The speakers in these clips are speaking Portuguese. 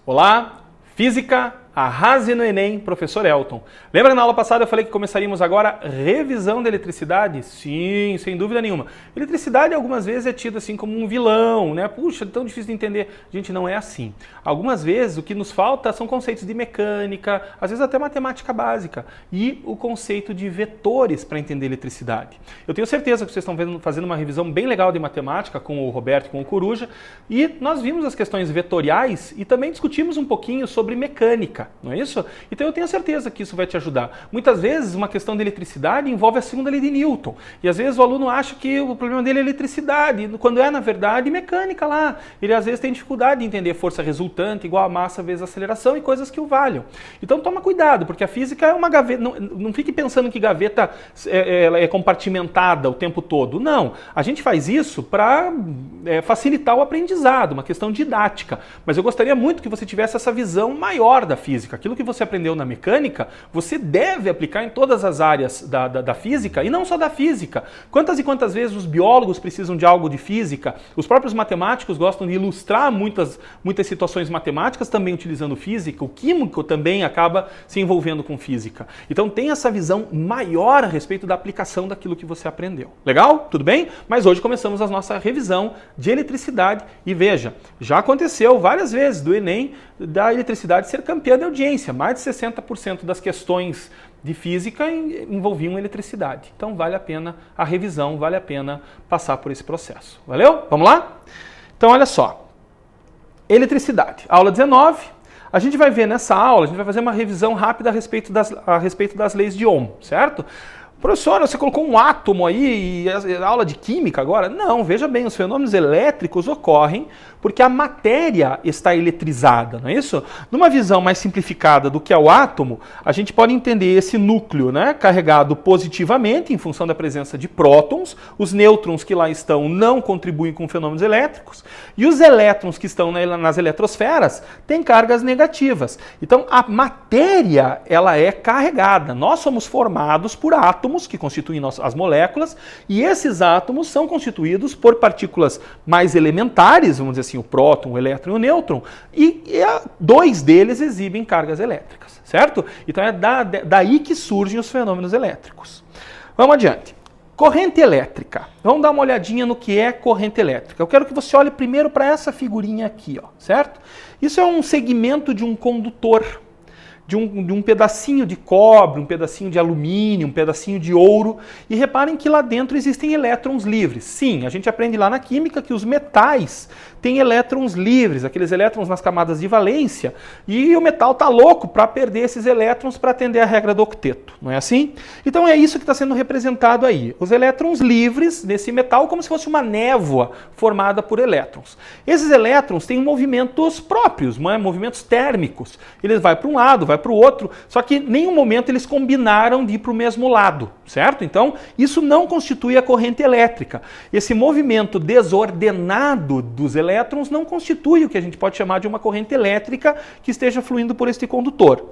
Olá, Física, arrase no Enem, professor Elton. Lembra que na aula passada eu falei que começaríamos agora a revisão da eletricidade? Sim, sem dúvida nenhuma. Eletricidade algumas vezes é tida assim como um vilão, né? Puxa, tão difícil de entender. Gente, não é assim. Algumas vezes o que nos falta são conceitos de mecânica, às vezes até matemática básica, e o conceito de vetores para entender eletricidade. Eu tenho certeza que vocês estão fazendo uma revisão bem legal de matemática com o Roberto e com o Coruja, e nós vimos as questões vetoriais e também discutimos um pouquinho sobre mecânica. Não é isso? Então eu tenho certeza que isso vai te ajudar. Muitas vezes uma questão de eletricidade envolve a segunda lei de Newton. E às vezes o aluno acha que o problema dele é eletricidade, quando é na verdade mecânica lá. Ele às vezes tem dificuldade de entender força resultante igual a massa vezes a aceleração e coisas que o valham. Então toma cuidado, porque a física é uma gaveta. Não fique pensando que gaveta ela é compartimentada o tempo todo. Não. A gente faz isso para facilitar o aprendizado, uma questão didática. Mas eu gostaria muito que você tivesse essa visão maior da física. Aquilo que você aprendeu na mecânica, você deve aplicar em todas as áreas da física, e não só da física. Quantas e quantas vezes os biólogos precisam de algo de física, os próprios matemáticos gostam de ilustrar muitas situações matemáticas também utilizando física, o químico também acaba se envolvendo com física. Então tem essa visão maior a respeito da aplicação daquilo que você aprendeu. Legal? Tudo bem? Mas hoje começamos a nossa revisão de eletricidade, e veja, já aconteceu várias vezes do Enem da eletricidade ser campeã de audiência. Mais de 60% das questões de física envolviam eletricidade. Então vale a pena a revisão, vale a pena passar por esse processo. Valeu? Vamos lá? Então olha só. Eletricidade. Aula 19. A gente vai ver nessa aula, a gente vai fazer uma revisão rápida a respeito das leis de Ohm, certo? Professor, você colocou um átomo aí e aula de química agora? Não, veja bem, os fenômenos elétricos ocorrem porque a matéria está eletrizada, não é isso? Numa visão mais simplificada do que é o átomo, a gente pode entender esse núcleo, né, carregado positivamente em função da presença de prótons, os nêutrons que lá estão não contribuem com fenômenos elétricos, e os elétrons que estão nas eletrosferas têm cargas negativas. Então a matéria, ela é carregada. Nós somos formados por átomos que constituem as moléculas, e esses átomos são constituídos por partículas mais elementares, vamos dizer assim, o próton, o elétron e o nêutron, e dois deles exibem cargas elétricas, certo? Então é daí que surgem os fenômenos elétricos. Vamos adiante. Corrente elétrica. Vamos dar uma olhadinha no que é corrente elétrica. Eu quero que você olhe primeiro para essa figurinha aqui, ó, certo? Isso é um segmento de um condutor, de um pedacinho de cobre, um pedacinho de alumínio, um pedacinho de ouro. E reparem que lá dentro existem elétrons livres. Sim, a gente aprende lá na química que os metais têm elétrons livres, aqueles elétrons nas camadas de valência, e o metal está louco para perder esses elétrons para atender a regra do octeto, não é assim? Então é isso que está sendo representado aí. Os elétrons livres desse metal como se fosse uma névoa formada por elétrons. Esses elétrons têm movimentos próprios, movimentos térmicos. Eles vão para um lado, vai para o outro, só que em nenhum momento eles combinaram de ir para o mesmo lado, certo? Então, isso não constitui a corrente elétrica. Esse movimento desordenado dos elétrons não constitui o que a gente pode chamar de uma corrente elétrica que esteja fluindo por este condutor.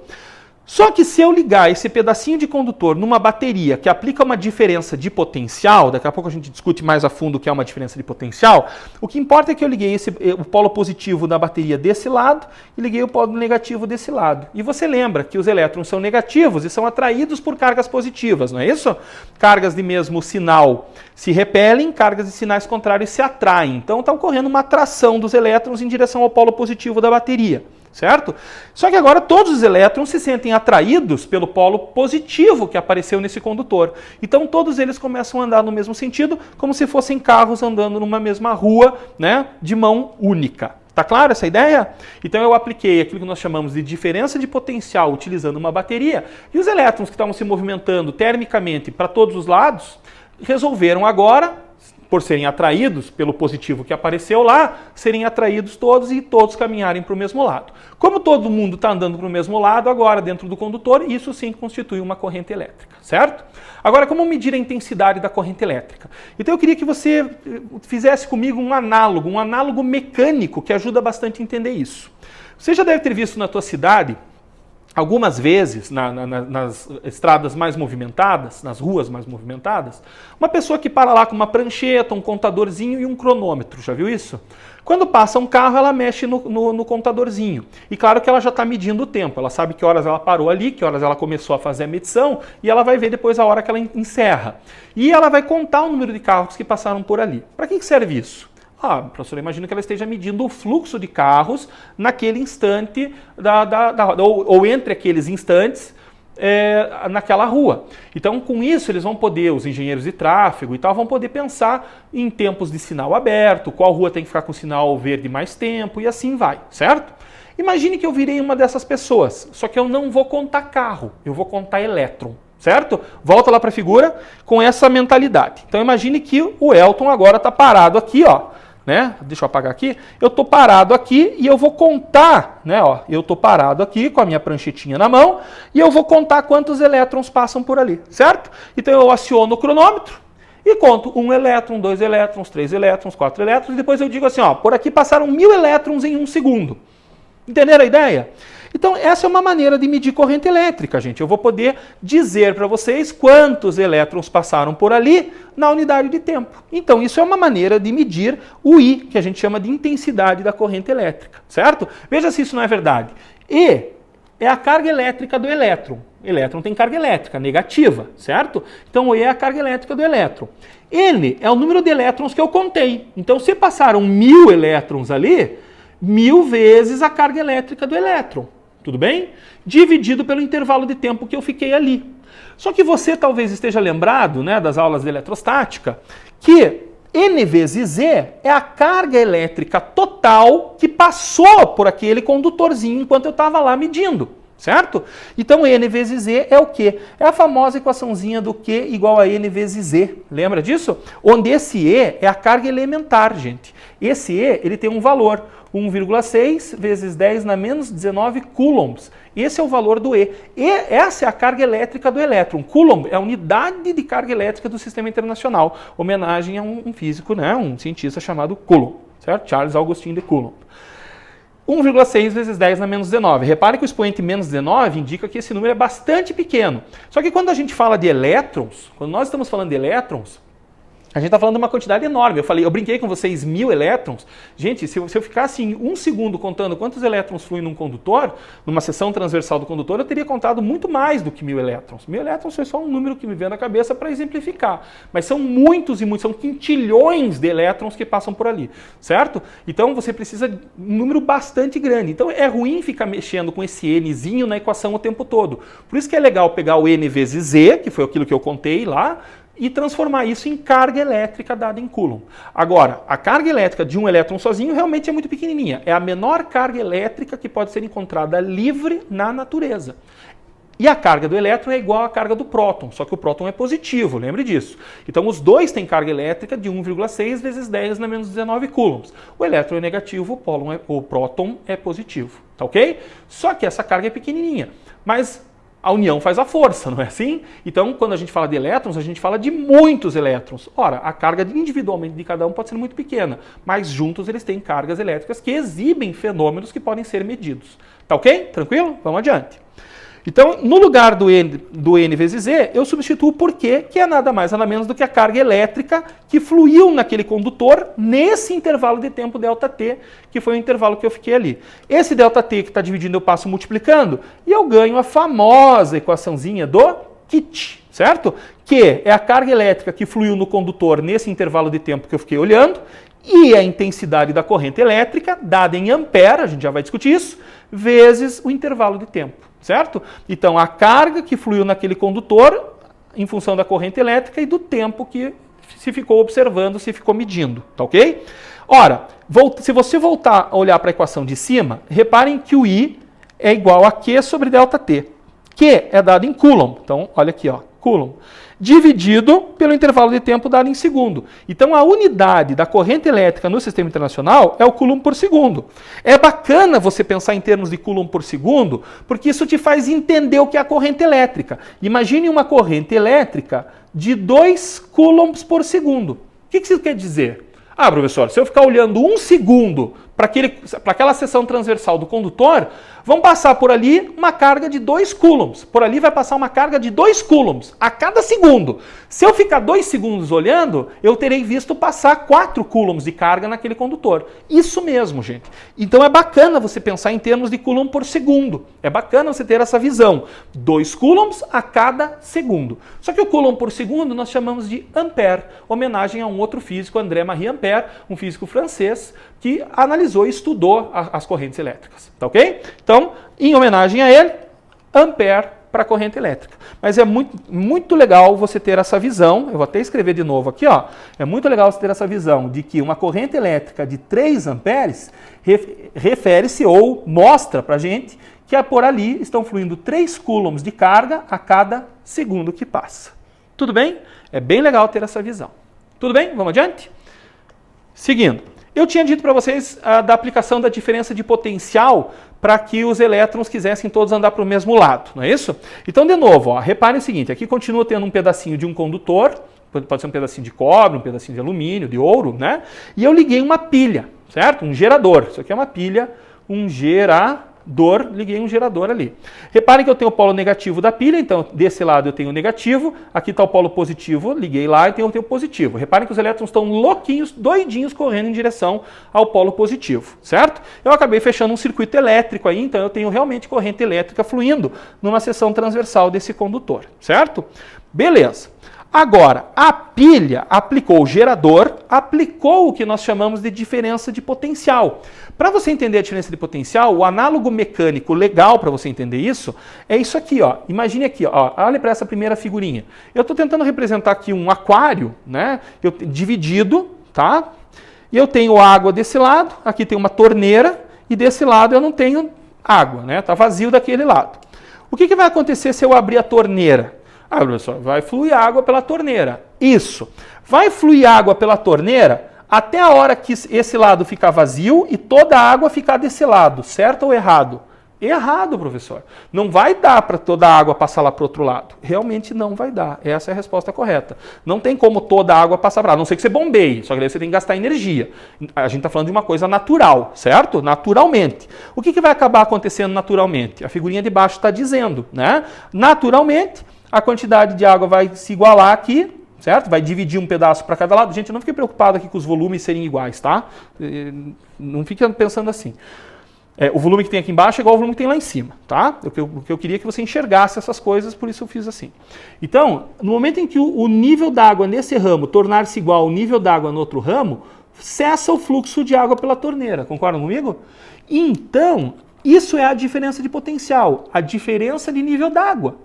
Só que se eu ligar esse pedacinho de condutor numa bateria que aplica uma diferença de potencial, daqui a pouco a gente discute mais a fundo o que é uma diferença de potencial, o que importa é que eu liguei o polo positivo da bateria desse lado e liguei o polo negativo desse lado. E você lembra que os elétrons são negativos e são atraídos por cargas positivas, não é isso? Cargas de mesmo sinal se repelem, cargas de sinais contrários se atraem. Então está ocorrendo uma atração dos elétrons em direção ao polo positivo da bateria. Certo? Só que agora todos os elétrons se sentem atraídos pelo polo positivo que apareceu nesse condutor. Então todos eles começam a andar no mesmo sentido, como se fossem carros andando numa mesma rua, né, de mão única. Tá claro essa ideia? Então eu apliquei aquilo que nós chamamos de diferença de potencial utilizando uma bateria, e os elétrons que estavam se movimentando termicamente para todos os lados resolveram agora, por serem atraídos pelo positivo que apareceu lá, serem atraídos todos e todos caminharem para o mesmo lado. Como todo mundo está andando para o mesmo lado, agora dentro do condutor, isso sim constitui uma corrente elétrica, certo? Agora, como medir a intensidade da corrente elétrica? Então eu queria que você fizesse comigo um análogo mecânico que ajuda bastante a entender isso. Você já deve ter visto na tua cidade algumas vezes, nas estradas mais movimentadas, nas ruas mais movimentadas, uma pessoa que para lá com uma prancheta, um contadorzinho e um cronômetro, já viu isso? Quando passa um carro, ela mexe no contadorzinho. E claro que ela já está medindo o tempo, ela sabe que horas ela parou ali, que horas ela começou a fazer a medição, e ela vai ver depois a hora que ela encerra. E ela vai contar o número de carros que passaram por ali. Para que serve isso? Professor, imagina que ela esteja medindo o fluxo de carros naquele instante, ou entre aqueles instantes, naquela rua. Então, com isso, eles vão poder, os engenheiros de tráfego e tal, vão poder pensar em tempos de sinal aberto, qual rua tem que ficar com sinal verde mais tempo, e assim vai, certo? Imagine que eu virei uma dessas pessoas, só que eu não vou contar carro, eu vou contar elétron. Certo? Volta lá para a figura com essa mentalidade. Então, imagine que o Elton agora está parado aqui, ó. Né? Deixa eu apagar aqui. Eu estou parado aqui e eu vou contar, né? Ó, eu estou parado aqui com a minha pranchetinha na mão e eu vou contar quantos elétrons passam por ali, certo? Então eu aciono o cronômetro e conto 1 elétron, 2 elétrons, 3 elétrons, 4 elétrons e depois eu digo assim, ó, por aqui passaram 1000 elétrons em 1 segundo. Entenderam a ideia? Então, essa é uma maneira de medir corrente elétrica, gente. Eu vou poder dizer para vocês quantos elétrons passaram por ali na unidade de tempo. Então, isso é uma maneira de medir o I, que a gente chama de intensidade da corrente elétrica, certo? Veja se isso não é verdade. E é a carga elétrica do elétron. Elétron tem carga elétrica negativa, certo? Então, o E é a carga elétrica do elétron. N é o número de elétrons que eu contei. Então, se passaram 1000 elétrons ali, 1000 vezes a carga elétrica do elétron. Tudo bem? Dividido pelo intervalo de tempo que eu fiquei ali. Só que você talvez esteja lembrado, né, das aulas de eletrostática, que N vezes Z é a carga elétrica total que passou por aquele condutorzinho enquanto eu estava lá medindo. Certo? Então, N vezes Z é o quê? É a famosa equaçãozinha do Q igual a N vezes Z. Lembra disso? Onde esse E é a carga elementar, gente. Esse E, ele tem um valor, 1,6 vezes 10 na menos 19 coulombs. Esse é o valor do E. E essa é a carga elétrica do elétron. Coulomb é a unidade de carga elétrica do Sistema Internacional. Homenagem a um físico, né, um cientista chamado Coulomb. Certo? Charles Augustin de Coulomb. 1,6 vezes 10 na menos 19. Repare que o expoente menos 19 indica que esse número é bastante pequeno. Só que quando a gente fala de elétrons, quando nós estamos falando de elétrons, a gente está falando de uma quantidade enorme. Eu brinquei com vocês 1000 elétrons. Gente, se eu ficasse em 1 segundo contando quantos elétrons fluem num condutor, numa seção transversal do condutor, eu teria contado muito mais do que 1000 elétrons. 1000 elétrons é só um número que me vem na cabeça para exemplificar. Mas são muitos e muitos, são quintilhões de elétrons que passam por ali, certo? Então você precisa de um número bastante grande. Então é ruim ficar mexendo com esse Nzinho na equação o tempo todo. Por isso que é legal pegar o N vezes Z, que foi aquilo que eu contei lá, e transformar isso em carga elétrica dada em Coulomb. Agora, a carga elétrica de um elétron sozinho realmente é muito pequenininha. É a menor carga elétrica que pode ser encontrada livre na natureza. E a carga do elétron é igual à carga do próton, só que o próton é positivo, lembre disso. Então os dois têm carga elétrica de 1,6 vezes 10 na menos 19 coulombs. O elétron é negativo, o próton é positivo, tá ok? Só que essa carga é pequenininha, mas a união faz a força, não é assim? Então, quando a gente fala de elétrons, a gente fala de muitos elétrons. Ora, a carga individualmente de cada um pode ser muito pequena, mas juntos eles têm cargas elétricas que exibem fenômenos que podem ser medidos. Tá ok? Tranquilo? Vamos adiante. Então, no lugar do N vezes Z, eu substituo o porquê, que é nada mais nada menos do que a carga elétrica que fluiu naquele condutor nesse intervalo de tempo ΔT, que foi o intervalo que eu fiquei ali. Esse ΔT que está dividindo eu passo multiplicando e eu ganho a famosa equaçãozinha do Kitt, certo? Que é a carga elétrica que fluiu no condutor nesse intervalo de tempo que eu fiquei olhando e a intensidade da corrente elétrica, dada em ampere, a gente já vai discutir isso, vezes o intervalo de tempo. Certo? Então, a carga que fluiu naquele condutor em função da corrente elétrica e do tempo que se ficou observando, se ficou medindo, tá ok? Ora, se você voltar a olhar para a equação de cima, reparem que o I é igual a Q sobre ΔT. Q é dado em Coulomb, então olha aqui, ó, Coulomb, dividido pelo intervalo de tempo dado em segundo. Então a unidade da corrente elétrica no Sistema Internacional é o Coulomb por segundo. É bacana você pensar em termos de Coulomb por segundo, porque isso te faz entender o que é a corrente elétrica. Imagine uma corrente elétrica de 2 coulombs por segundo. O que isso quer dizer? Ah, professor, se eu ficar olhando 1 segundo para aquela seção transversal do condutor, vão passar por ali uma carga de 2 coulombs. Por ali vai passar uma carga de 2 coulombs a cada segundo. Se eu ficar 2 segundos olhando, eu terei visto passar 4 coulombs de carga naquele condutor. Isso mesmo, gente. Então é bacana você pensar em termos de coulomb por segundo. É bacana você ter essa visão. 2 coulombs a cada segundo. Só que o coulomb por segundo nós chamamos de ampère, homenagem a um outro físico, André-Marie Ampère, um físico francês, que analisou e estudou as correntes elétricas, tá ok? Então, em homenagem a ele, ampère para a corrente elétrica. Mas é muito legal você ter essa visão, eu vou até escrever de novo aqui, ó. É muito legal você ter essa visão de que uma corrente elétrica de 3 amperes refere-se ou mostra para a gente que por ali estão fluindo 3 coulombs de carga a cada segundo que passa. Tudo bem? É bem legal ter essa visão. Tudo bem? Vamos adiante? Seguindo. Eu tinha dito para vocês da aplicação da diferença de potencial para que os elétrons quisessem todos andar para o mesmo lado, não é isso? Então, de novo, ó, reparem o seguinte, aqui continua tendo um pedacinho de um condutor, pode ser um pedacinho de cobre, um pedacinho de alumínio, de ouro, né? E eu liguei uma pilha, certo? Um gerador. Isso aqui é uma pilha, um gerador, liguei um gerador ali. Reparem que eu tenho o polo negativo da pilha, então desse lado eu tenho o negativo, aqui está o polo positivo, liguei lá e tenho o positivo. Reparem que os elétrons estão louquinhos, doidinhos, correndo em direção ao polo positivo, certo? Eu acabei fechando um circuito elétrico aí, então eu tenho realmente corrente elétrica fluindo numa seção transversal desse condutor, certo? Beleza. Agora, a pilha aplicou o gerador, aplicou o que nós chamamos de diferença de potencial. Para você entender a diferença de potencial, o análogo mecânico legal para você entender isso é isso aqui, ó. Imagine aqui, ó. Olha para essa primeira figurinha. Eu estou tentando representar aqui um aquário, né? Dividido, tá? E eu tenho água desse lado, aqui tem uma torneira e desse lado eu não tenho água, né? Tá vazio daquele lado. O que vai acontecer se eu abrir a torneira? Ah, professor, vai fluir água pela torneira. Isso. Vai fluir água pela torneira até a hora que esse lado ficar vazio e toda a água ficar desse lado. Certo ou errado? Errado, professor. Não vai dar para toda a água passar lá para o outro lado. Realmente não vai dar. Essa é a resposta correta. Não tem como toda a água passar para lá. A não ser que você bombeie. Só que daí você tem que gastar energia. A gente está falando de uma coisa natural, certo? Naturalmente. O que vai acabar acontecendo naturalmente? A figurinha de baixo está dizendo, né? Naturalmente, a quantidade de água vai se igualar aqui, certo? Vai dividir um pedaço para cada lado. Gente, não fique preocupado aqui com os volumes serem iguais, tá? Não fique pensando assim. O volume que tem aqui embaixo é igual ao volume que tem lá em cima, tá? O que eu queria que você enxergasse essas coisas, por isso eu fiz assim. Então, no momento em que o nível d'água nesse ramo tornar-se igual ao nível d'água no outro ramo, cessa o fluxo de água pela torneira. Concordam comigo? Então, isso é a diferença de potencial, a diferença de nível d'água.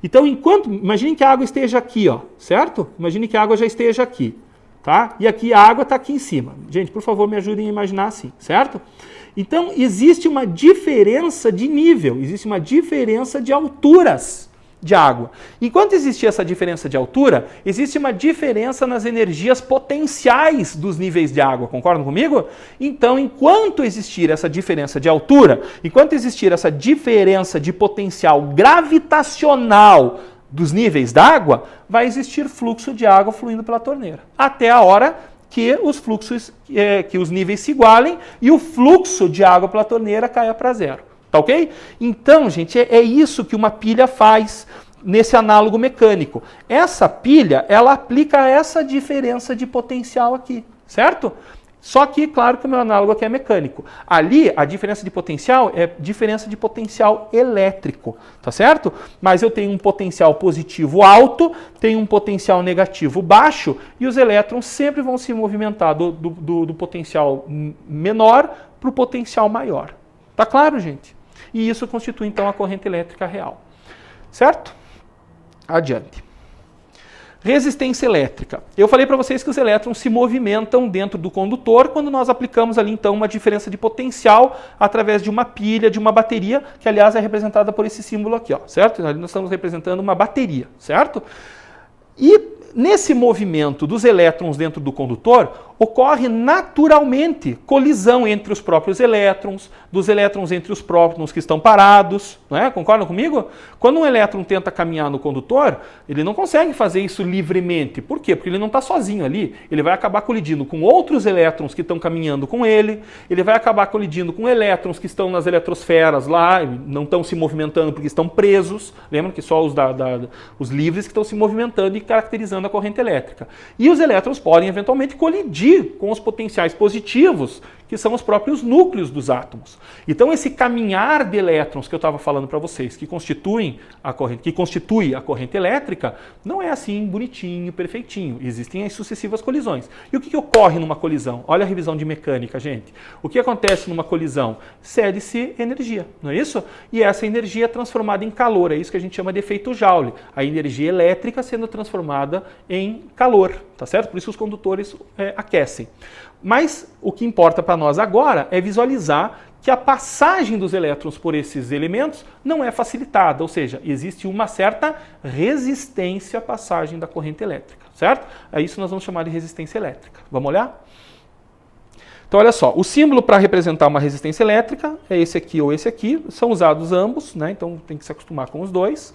Então, imagine que a água esteja aqui, ó, certo? Imagine que a água já esteja aqui, tá? E aqui a água está aqui em cima. Gente, por favor, me ajudem a imaginar assim, certo? Então, existe uma diferença de nível, existe uma diferença de alturas de água. Enquanto existir essa diferença de altura, existe uma diferença nas energias potenciais dos níveis de água. Concordam comigo? Então, enquanto existir essa diferença de altura, enquanto existir essa diferença de potencial gravitacional dos níveis d'água, vai existir fluxo de água fluindo pela torneira. Até a hora que os fluxos, que os níveis se igualem e o fluxo de água pela torneira caia para zero. Tá ok? Então, gente, é isso que uma pilha faz nesse análogo mecânico. Essa pilha, ela aplica essa diferença de potencial aqui, certo? Só que, claro que o meu análogo aqui é mecânico. Ali, a diferença de potencial é diferença de potencial elétrico, tá certo? Mas eu tenho um potencial positivo alto, tenho um potencial negativo baixo, e os elétrons sempre vão se movimentar do potencial menor para o potencial maior. Tá claro, gente? E isso constitui, então, a corrente elétrica real. Certo? Adiante. Resistência elétrica. Eu falei para vocês que os elétrons se movimentam dentro do condutor quando nós aplicamos ali, então, uma diferença de potencial através de uma pilha, de uma bateria, que, aliás, é representada por esse símbolo aqui, ó, certo? Ali nós estamos representando uma bateria, certo? E nesse movimento dos elétrons dentro do condutor, ocorre naturalmente colisão entre os próprios elétrons, dos elétrons entre os prótons que estão parados, não é? Concordam comigo? Quando um elétron tenta caminhar no condutor, ele não consegue fazer isso livremente. Por quê? Porque ele não está sozinho ali. Ele vai acabar colidindo com outros elétrons que estão caminhando com ele, ele vai acabar colidindo com elétrons que estão nas eletrosferas lá, não estão se movimentando porque estão presos. Lembra que só os livres que estão se movimentando e caracterizando a corrente elétrica. E os elétrons podem eventualmente colidir com os potenciais positivos, que são os próprios núcleos dos átomos. Então esse caminhar de elétrons que eu estava falando para vocês, que constitui a corrente elétrica, não é assim bonitinho, perfeitinho. Existem as sucessivas colisões. E o que ocorre numa colisão? Olha a revisão de mecânica, gente. O que acontece numa colisão? Cede-se energia, não é isso? E essa energia é transformada em calor, é isso que a gente chama de efeito Joule. A energia elétrica sendo transformada em calor, tá certo? Por isso os condutores aquecem. Mas o que importa para nós agora é visualizar que a passagem dos elétrons por esses elementos não é facilitada, ou seja, existe uma certa resistência à passagem da corrente elétrica, certo? É isso que nós vamos chamar de resistência elétrica. Vamos olhar? Então, olha só, o símbolo para representar uma resistência elétrica é esse aqui ou esse aqui, são usados ambos, né? Então tem que se acostumar com os dois.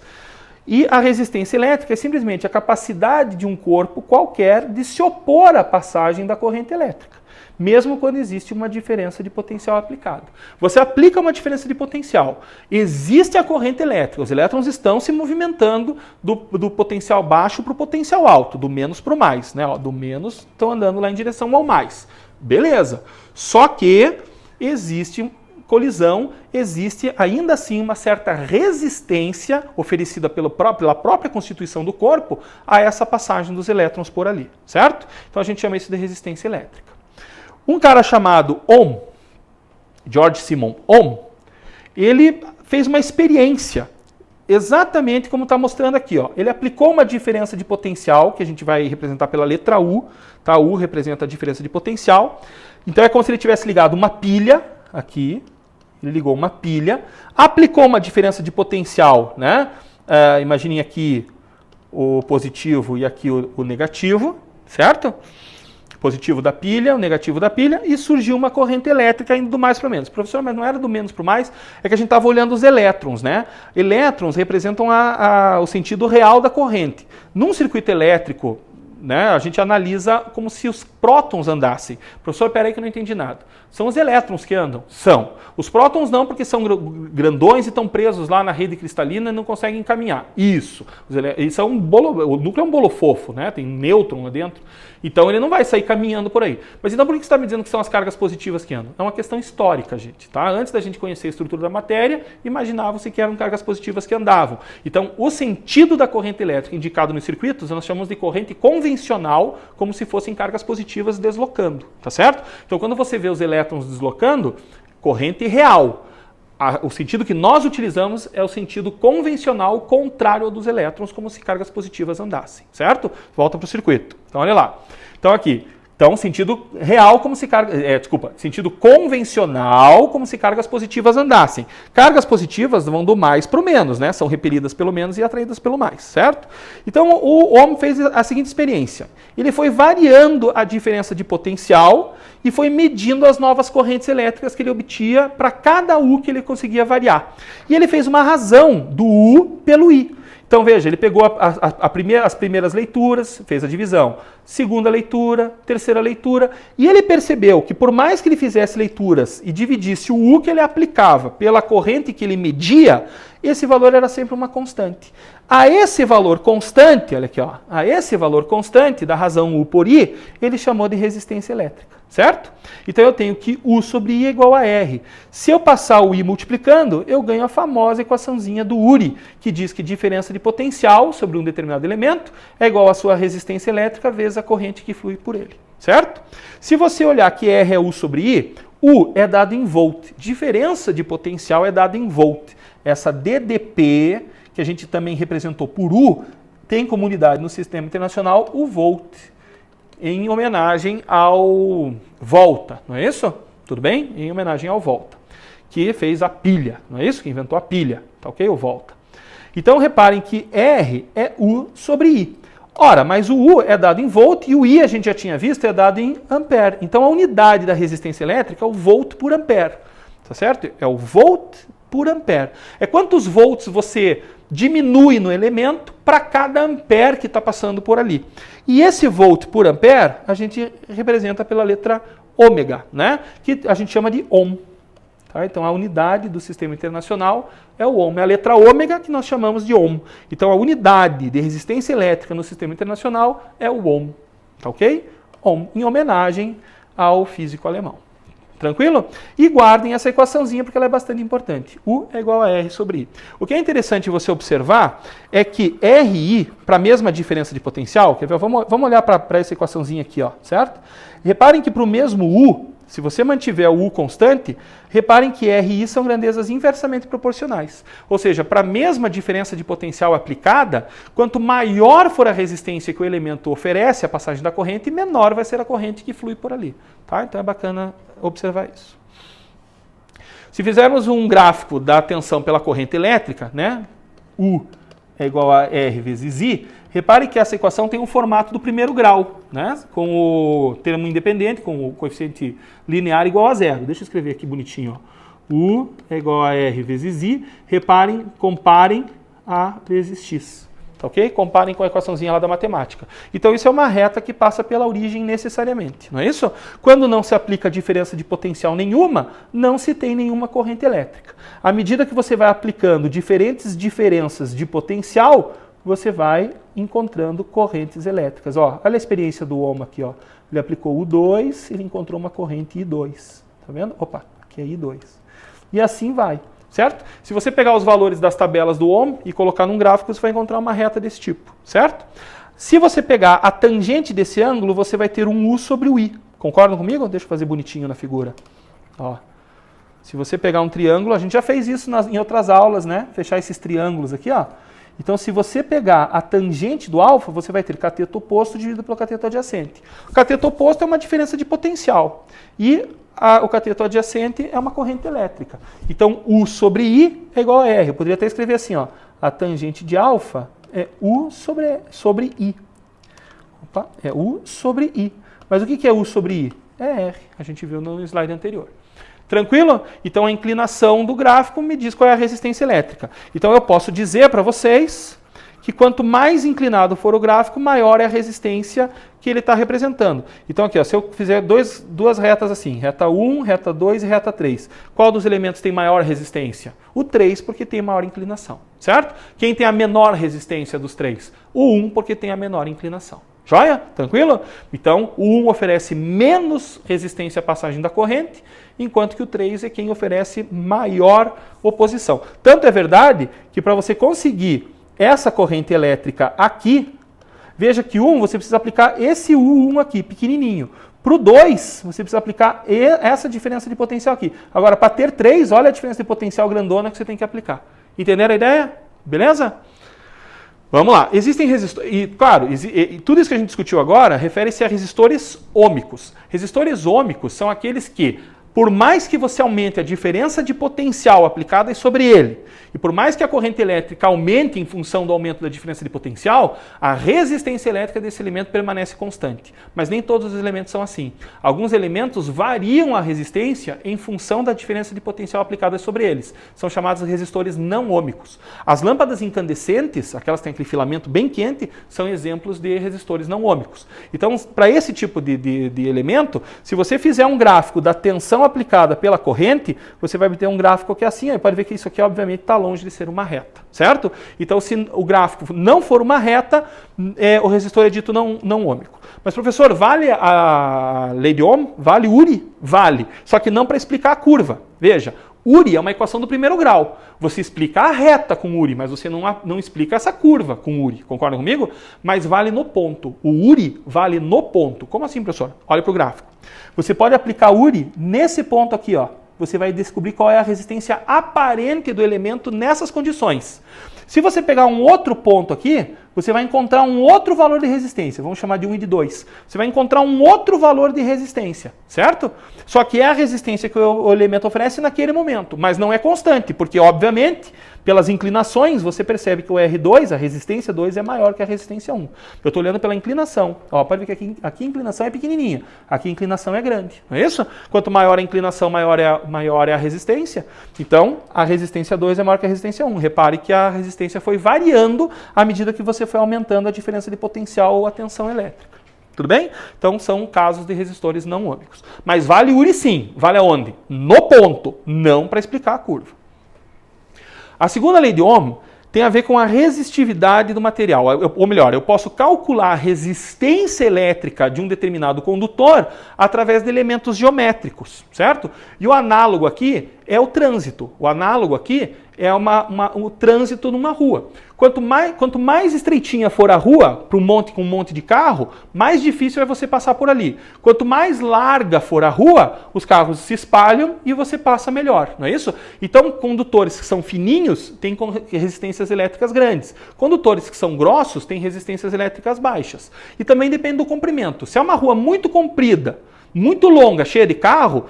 E a resistência elétrica é simplesmente a capacidade de um corpo qualquer de se opor à passagem da corrente elétrica, mesmo quando existe uma diferença de potencial aplicada. Você aplica uma diferença de potencial, existe a corrente elétrica, os elétrons estão se movimentando do potencial baixo para o potencial alto, do menos para o mais, né? Do menos estão andando lá em direção ao mais. Beleza. Só que existe colisão, existe ainda assim uma certa resistência oferecida pela própria constituição do corpo a essa passagem dos elétrons por ali, certo? Então a gente chama isso de resistência elétrica. Um cara chamado Ohm, George Simon Ohm, ele fez uma experiência, exatamente como está mostrando aqui, ó. Ele aplicou uma diferença de potencial, que a gente vai representar pela letra U, tá? U representa a diferença de potencial. Então é como se ele tivesse ligado uma pilha aqui, ele ligou uma pilha, aplicou uma diferença de potencial, né? Imaginem aqui o positivo e aqui o negativo, certo? Positivo da pilha, o negativo da pilha, e surgiu uma corrente elétrica indo do mais para o menos. Professor, mas não era do menos para o mais, é que a gente estava olhando os elétrons, né? Elétrons representam o sentido real da corrente. Num circuito elétrico, né, a gente analisa como se os prótons andassem. Professor, peraí que eu não entendi nada. São os elétrons que andam? São. Os prótons não, porque são grandões e estão presos lá na rede cristalina e não conseguem caminhar. Isso. Isso é o núcleo é um bolo fofo, né? Tem nêutron lá dentro. Então ele não vai sair caminhando por aí. Mas então por que você está me dizendo que são as cargas positivas que andam? É uma questão histórica, gente. Tá? Antes da gente conhecer a estrutura da matéria, imaginavam-se que eram cargas positivas que andavam. Então o sentido da corrente elétrica indicado nos circuitos, nós chamamos de corrente convencional, como se fossem cargas positivas deslocando. Tá certo? Então quando você vê os elétrons deslocando, corrente real. O sentido que nós utilizamos é o sentido convencional, contrário ao dos elétrons, como se cargas positivas andassem, certo? Volta para o circuito. Então, olha lá. Então, aqui. Então, sentido real, como se sentido convencional, como se cargas positivas andassem. Cargas positivas vão do mais para o menos, né? São repelidas pelo menos e atraídas pelo mais, certo? Então, o homem fez a seguinte experiência. Ele foi variando a diferença de potencial e foi medindo as novas correntes elétricas que ele obtinha para cada U que ele conseguia variar. E ele fez uma razão do U pelo I. Então veja, ele pegou as primeiras leituras, fez a divisão, segunda leitura, terceira leitura, e ele percebeu que por mais que ele fizesse leituras e dividisse o U que ele aplicava pela corrente que ele media, esse valor era sempre uma constante. A esse valor constante, olha aqui, ó, a esse valor constante da razão U por I, ele chamou de resistência elétrica. Certo? Então eu tenho que U sobre I é igual a R. Se eu passar o I multiplicando, eu ganho a famosa equaçãozinha do Uri, que diz que diferença de potencial sobre um determinado elemento é igual à sua resistência elétrica vezes a corrente que flui por ele. Certo? Se você olhar que R é U sobre I, U é dado em volt. Diferença de potencial é dada em volt. Essa DDP, que a gente também representou por U, tem como unidade no sistema internacional o volt, em homenagem ao Volta, não é isso? Tudo bem? Em homenagem ao Volta, que fez a pilha, não é isso? Que inventou a pilha, tá ok? O Volta. Então reparem que R é U sobre I. Ora, mas o U é dado em volt e o I, a gente já tinha visto, é dado em ampere. Então a unidade da resistência elétrica é o volt por ampere. Tá certo? É o volt por ampere. É quantos volts você diminui no elemento para cada ampere que está passando por ali. E esse volt por ampere a gente representa pela letra ômega, né? Que a gente chama de ohm. Tá? Então a unidade do sistema internacional é o ohm. É a letra ômega que nós chamamos de ohm. Então a unidade de resistência elétrica no sistema internacional é o ohm. Tá ok? Ohm, em homenagem ao físico alemão. Tranquilo? E guardem essa equaçãozinha porque ela é bastante importante. U é igual a R sobre I. O que é interessante você observar é que RI, para a mesma diferença de potencial, quer ver? Vamos olhar para essa equaçãozinha aqui, ó, certo? Reparem que para o mesmo U, se você mantiver o U constante, reparem que R e I são grandezas inversamente proporcionais. Ou seja, para a mesma diferença de potencial aplicada, quanto maior for a resistência que o elemento oferece à passagem da corrente, menor vai ser a corrente que flui por ali. Tá? Então é bacana observar isso. Se fizermos um gráfico da tensão pela corrente elétrica, né? U é igual a R vezes I, repare que essa equação tem o formato do primeiro grau, né? Com o termo independente, com o coeficiente linear igual a zero. Deixa eu escrever aqui bonitinho. Ó. U é igual a R vezes I. Reparem, comparem A vezes X. Tá ok? Comparem com a equaçãozinha lá da matemática. Então isso é uma reta que passa pela origem necessariamente, não é isso? Quando não se aplica diferença de potencial nenhuma, não se tem nenhuma corrente elétrica. À medida que você vai aplicando diferentes diferenças de potencial, você vai encontrando correntes elétricas. Ó, olha a experiência do Ohm aqui. Ó. Ele aplicou U2, ele encontrou uma corrente I2. Tá vendo? Opa, aqui é I2. E assim vai. Certo? Se você pegar os valores das tabelas do Ohm e colocar num gráfico, você vai encontrar uma reta desse tipo, certo? Se você pegar a tangente desse ângulo, você vai ter um U sobre o I. Concordam comigo? Deixa eu fazer bonitinho na figura. Ó. Se você pegar um triângulo, a gente já fez isso em outras aulas, né? Fechar esses triângulos aqui, ó. Então, se você pegar a tangente do alfa, você vai ter cateto oposto dividido pelo cateto adjacente. O cateto oposto é uma diferença de potencial. E o cateto adjacente é uma corrente elétrica. Então, U sobre I é igual a R. Eu poderia até escrever assim, ó. A tangente de alfa é U sobre I. Opa, é U sobre I. Mas o que é U sobre I? É R. A gente viu no slide anterior. Tranquilo? Então, a inclinação do gráfico me diz qual é a resistência elétrica. Então, eu posso dizer para vocês que quanto mais inclinado for o gráfico, maior é a resistência que ele está representando. Então aqui, ó, se eu fizer duas retas assim, reta 1, reta 2 e reta 3, qual dos elementos tem maior resistência? O 3, porque tem maior inclinação, certo? Quem tem a menor resistência dos 3? O 1, porque tem a menor inclinação. Joia? Tranquilo? Então, o 1 oferece menos resistência à passagem da corrente, enquanto que o 3 é quem oferece maior oposição. Tanto é verdade que para você conseguir essa corrente elétrica aqui, veja que 1 você precisa aplicar esse U1 aqui, pequenininho. Para o 2, você precisa aplicar essa diferença de potencial aqui. Agora, para ter 3, olha a diferença de potencial grandona que você tem que aplicar. Entenderam a ideia? Beleza? Vamos lá. Existem resistores... E, claro, tudo isso que a gente discutiu agora refere-se a resistores ômicos. Resistores ômicos são aqueles que, por mais que você aumente a diferença de potencial aplicada sobre ele, e por mais que a corrente elétrica aumente em função do aumento da diferença de potencial, a resistência elétrica desse elemento permanece constante. Mas nem todos os elementos são assim. Alguns elementos variam a resistência em função da diferença de potencial aplicada sobre eles. São chamados resistores não ômicos. As lâmpadas incandescentes, aquelas que têm aquele filamento bem quente, são exemplos de resistores não ômicos. Então, para esse tipo de elemento, se você fizer um gráfico da tensão aplicada pela corrente, você vai obter um gráfico que é assim. Aí pode ver que isso aqui, obviamente, está longe de ser uma reta, certo? Então, se o gráfico não for uma reta, o resistor é dito não ômico. Mas, professor, vale a lei de Ohm? Vale URI? Vale. Só que não para explicar a curva. Veja, URI é uma equação do primeiro grau. Você explica a reta com URI, mas você não explica essa curva com URI. Concorda comigo? Mas vale no ponto. O URI vale no ponto. Como assim, professor? Olha para o gráfico. Você pode aplicar URI nesse ponto aqui, ó. Você vai descobrir qual é a resistência aparente do elemento nessas condições. Se você pegar um outro ponto aqui, você vai encontrar um outro valor de resistência. Vamos chamar de 1 e de 2. Você vai encontrar um outro valor de resistência, certo? Só que é a resistência que o elemento oferece naquele momento, mas não é constante, porque, obviamente, pelas inclinações, você percebe que o R2, a resistência 2, é maior que a resistência 1. Eu estou olhando pela inclinação. Ó, pode ver que aqui a inclinação é pequenininha, aqui a inclinação é grande. Não é isso? Quanto maior a inclinação, maior é a resistência. Então, a resistência 2 é maior que a resistência 1. Repare que a resistência foi variando à medida que você foi aumentando a diferença de potencial ou a tensão elétrica. Tudo bem? Então, são casos de resistores não ômicos. Mas vale Uri sim. Vale aonde? No ponto, não para explicar a curva. A segunda lei de Ohm tem a ver com a resistividade do material. Ou melhor, eu posso calcular a resistência elétrica de um determinado condutor através de elementos geométricos, certo? E o análogo aqui é o trânsito. O análogo aqui é o trânsito numa rua. Quanto mais estreitinha for a rua, com um monte de carro, mais difícil é você passar por ali. Quanto mais larga for a rua, os carros se espalham e você passa melhor, não é isso? Então, condutores que são fininhos têm resistências elétricas grandes. Condutores que são grossos têm resistências elétricas baixas. E também depende do comprimento. Se é uma rua muito comprida, muito longa, cheia de carro,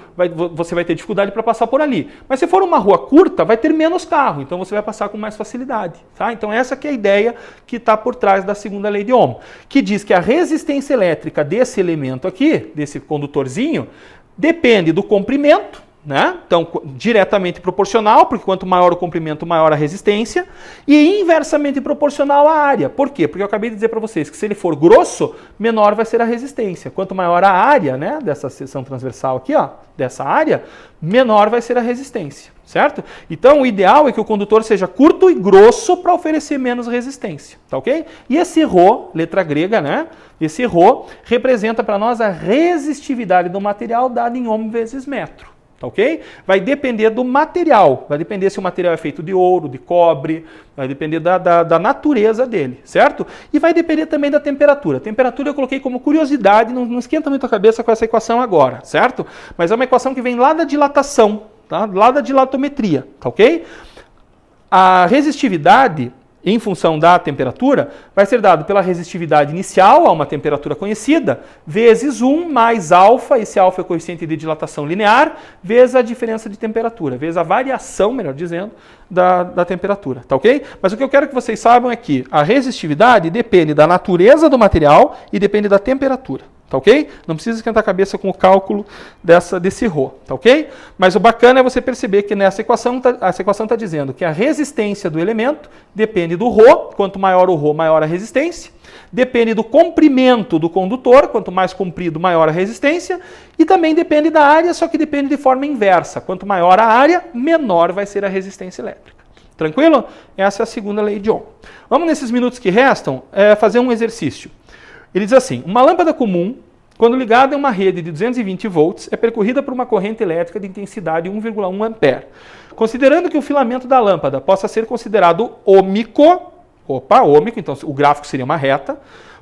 você vai ter dificuldade para passar por ali. Mas se for uma rua curta, vai ter menos carro, então você vai passar com mais facilidade. Tá? Então essa que é a ideia que está por trás da segunda lei de Ohm, que diz que a resistência elétrica desse elemento aqui, desse condutorzinho, depende do comprimento, né? Então, diretamente proporcional, porque quanto maior o comprimento, maior a resistência, e inversamente proporcional à área. Por quê? Porque eu acabei de dizer para vocês que se ele for grosso, menor vai ser a resistência. Quanto maior a área, né, dessa seção transversal aqui, ó, dessa área, menor vai ser a resistência, certo? Então, o ideal é que o condutor seja curto e grosso para oferecer menos resistência, tá ok? E esse ρ, letra grega, né? Esse ρ representa para nós a resistividade do material dada em ohm vezes metro. Tá ok? Vai depender do material, vai depender se o material é feito de ouro, de cobre, vai depender da natureza dele, certo? E vai depender também da temperatura. A temperatura eu coloquei como curiosidade, não esquenta muito a cabeça com essa equação agora, certo? Mas é uma equação que vem lá da dilatação, tá? Lá da dilatometria, tá ok? A resistividade, em função da temperatura, vai ser dado pela resistividade inicial a uma temperatura conhecida, vezes 1 mais alfa, esse alfa é o coeficiente de dilatação linear, vezes a diferença de temperatura, vezes a variação, melhor dizendo, da temperatura, tá ok? Mas o que eu quero que vocês saibam é que a resistividade depende da natureza do material e depende da temperatura. Tá ok? Não precisa esquentar a cabeça com o cálculo desse ρ, tá ok? Mas o bacana é você perceber que nessa equação, essa equação está dizendo que a resistência do elemento depende do ρ, quanto maior o ρ, maior a resistência, depende do comprimento do condutor, quanto mais comprido, maior a resistência, e também depende da área, só que depende de forma inversa, quanto maior a área, menor vai ser a resistência elétrica. Tranquilo? Essa é a segunda lei de Ohm. Vamos, nesses minutos que restam, fazer um exercício. Ele diz assim, uma lâmpada comum, quando ligada em uma rede de 220 volts, é percorrida por uma corrente elétrica de intensidade 1,1 ampere. Considerando que o filamento da lâmpada possa ser considerado ômico, então o gráfico seria uma reta,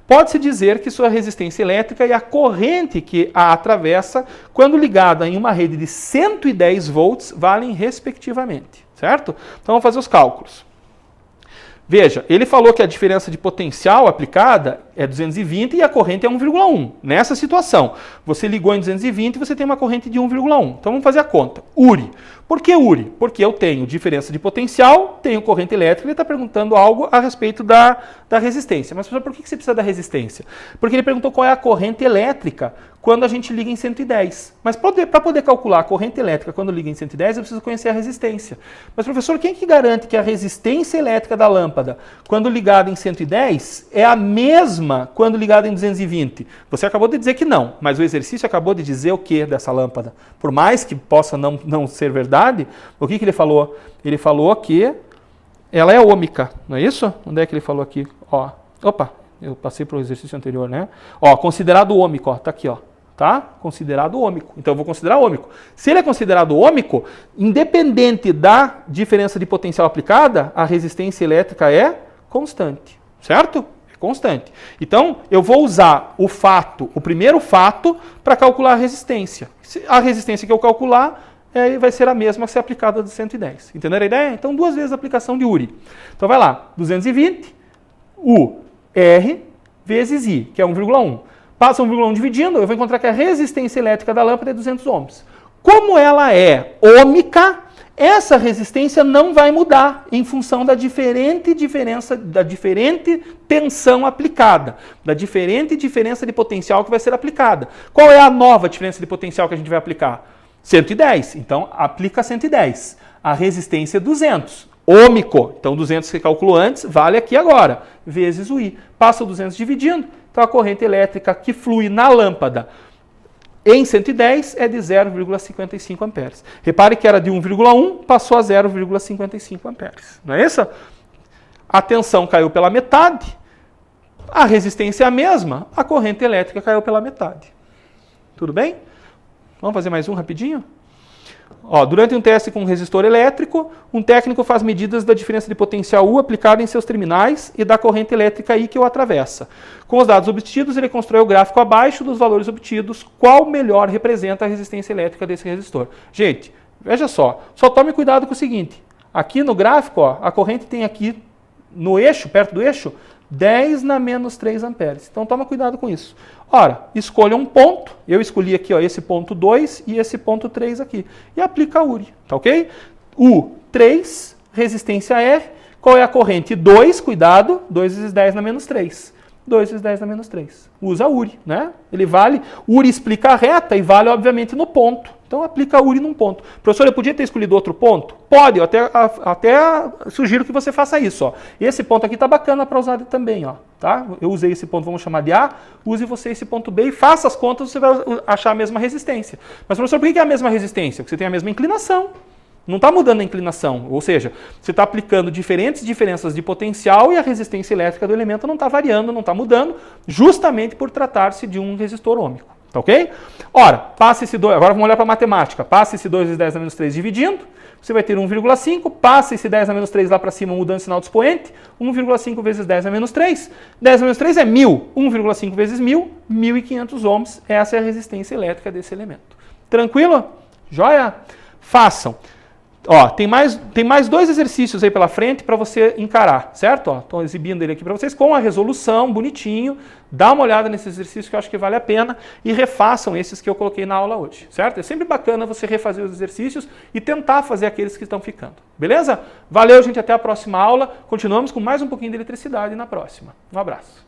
pode-se dizer que sua resistência elétrica e a corrente que a atravessa, quando ligada em uma rede de 110 volts, valem respectivamente, certo? Então vamos fazer os cálculos. Veja, ele falou que a diferença de potencial aplicada é 220 e a corrente é 1,1. Nessa situação, você ligou em 220 e você tem uma corrente de 1,1. Então vamos fazer a conta. Uri. Por que Uri? Porque eu tenho diferença de potencial, tenho corrente elétrica, ele está perguntando algo a respeito da resistência. Mas, professor, por que você precisa da resistência? Porque ele perguntou qual é a corrente elétrica quando a gente liga em 110. Mas para poder calcular a corrente elétrica quando liga em 110, eu preciso conhecer a resistência. Mas, professor, quem que garante que a resistência elétrica da lâmpada, quando ligada em 110, é a mesma quando ligada em 220? Você acabou de dizer que não, mas o exercício acabou de dizer o que dessa lâmpada? Por mais que possa não ser verdade, o que ele falou? Ele falou que ela é ômica, não é isso? Onde é que ele falou aqui? Ó, opa, eu passei para o exercício anterior, né? Ó, considerado ômico, ó, tá aqui, ó. Tá? Considerado ômico. Então eu vou considerar ômico. Se ele é considerado ômico, independente da diferença de potencial aplicada, a resistência elétrica é constante, certo? É constante. Então eu vou usar o primeiro fato, para calcular a resistência. A resistência que eu calcular vai ser a mesma que ser aplicada de 110. Entenderam a ideia? Então, duas vezes a aplicação de Uri. Então, vai lá. 220, U, R, vezes I, que é 1,1. Passa 1,1 dividindo, eu vou encontrar que a resistência elétrica da lâmpada é 200 ohms. Como ela é ômica, Essa resistência não vai mudar em função da diferente tensão aplicada, da diferente diferença de potencial que vai ser aplicada. Qual é a nova diferença de potencial que a gente vai aplicar? 110. Então, aplica 110. A resistência é 200. Ômico. Então, 200 que calculou antes, vale aqui agora, vezes o I. Passa o 200 dividindo, então a corrente elétrica que flui na lâmpada em 110 é de 0,55 amperes. Repare que era de 1,1, passou a 0,55 amperes. Não é isso? A tensão caiu pela metade, a resistência é a mesma, a corrente elétrica caiu pela metade. Tudo bem? Vamos fazer mais um rapidinho? Ó, durante um teste com um resistor elétrico, um técnico faz medidas da diferença de potencial U aplicada em seus terminais e da corrente elétrica I que o atravessa. Com os dados obtidos, ele constrói o gráfico abaixo dos valores obtidos, qual melhor representa a resistência elétrica desse resistor. Gente, veja só tome cuidado com o seguinte, aqui no gráfico, ó, a corrente tem aqui no eixo, perto do eixo, 10 na menos 3 amperes. Então toma cuidado com isso. Ora, escolha um ponto, eu escolhi aqui ó, esse ponto 2 e esse ponto 3 aqui, e aplica a URI, tá ok? U3, resistência R, qual é a corrente? 2, cuidado, 2 vezes 10 na menos 3. 2 vezes 10 na menos 3. Usa a URI, né? Ele vale, URI explica a reta e vale obviamente no ponto. Então aplica a URI num ponto. Professor, eu podia ter escolhido outro ponto? Pode, eu até sugiro que você faça isso. Ó. Esse ponto aqui está bacana para usar também. Ó, tá? Eu usei esse ponto, vamos chamar de A, use você esse ponto B e faça as contas, você vai achar a mesma resistência. Mas professor, por que é a mesma resistência? Porque você tem a mesma inclinação. Não está mudando a inclinação, ou seja, você está aplicando diferentes diferenças de potencial e a resistência elétrica do elemento não está variando, não está mudando, justamente por tratar-se de um resistor ômico. Tá ok? Ora, passa esse 2, agora vamos olhar para a matemática. Passa esse 2 vezes 10 na menos 3 dividindo, você vai ter 1,5, passa esse 10 na menos 3 lá para cima, mudando o sinal do expoente, 1,5 vezes 10 na menos 3, 10 na menos 3 é 1.000, 1,5 vezes 1.000, 1.500 ohms, essa é a resistência elétrica desse elemento. Tranquilo? Joia? Façam. Ó, tem mais 2 exercícios aí pela frente para você encarar, certo? Estou exibindo ele aqui para vocês com a resolução, bonitinho. Dá uma olhada nesse exercício que eu acho que vale a pena e refaçam esses que eu coloquei na aula hoje, certo? É sempre bacana você refazer os exercícios e tentar fazer aqueles que estão ficando, beleza? Valeu, gente, até a próxima aula. Continuamos com mais um pouquinho de eletricidade na próxima. Um abraço.